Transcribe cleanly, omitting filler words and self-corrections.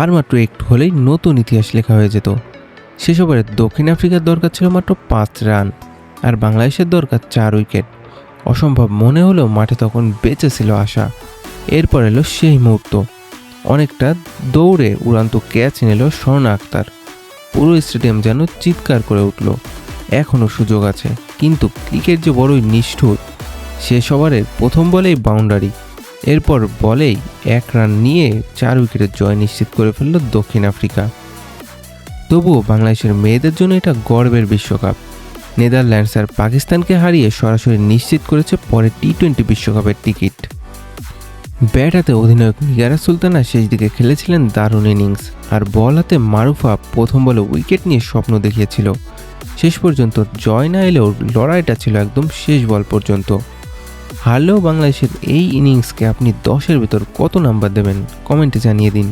আর মাত্র একটু হলেই নতুন ইতিহাস লেখা হয়ে যেত। শেষ ওভারে দক্ষিণ আফ্রিকার দরকার ছিল মাত্র 5 রান, আর বাংলাদেশের দরকার 4 উইকেট। অসম্ভব মনে হলেও মাঠে তখন বেঁচে ছিল আশা। এরপর এলো সেই মুহূর্ত। অনেকটা দৌড়ে উড়ান্ত ক্যাচ নিল স্বর্ণা আক্তার। পুরো স্টেডিয়াম যেন চিৎকার করে উঠল, এখনও সুযোগ আছে। কিন্তু ক্রিকেট যে বড়ই নিষ্ঠুর। শেষ ওভারের প্রথম বলেই বাউন্ডারি, এরপর বলেই 1 রান নিয়ে 4 উইকেটের জয় নিশ্চিত করে ফেলল দক্ষিণ আফ্রিকা। তবুও বাংলাদেশের মেয়েদের জন্য এটা গর্বের বিশ্বকাপ। নেদারল্যান্ডস আর পাকিস্তানকে হারিয়ে সরাসরি নিশ্চিত করেছে পরে টি-20 বিশ্বকাপের টিকিট। ব্যাট হাতে অধিনায়ক নিগারা সুলতানা শেষ দিকে খেলেছিলেন দারুণ ইনিংস, আর বল হাতে মারুফা প্রথম বলে উইকেট নিয়ে স্বপ্ন দেখিয়েছিল। শেষ পর্যন্ত জয় না এলেও লড়াইটা ছিল একদম শেষ বল পর্যন্ত। হারলেও বাংলাদেশের এই ইনিংসকে আপনি 10-এর ভেতর কত নাম্বার দেবেন কমেন্টে জানিয়ে দিন।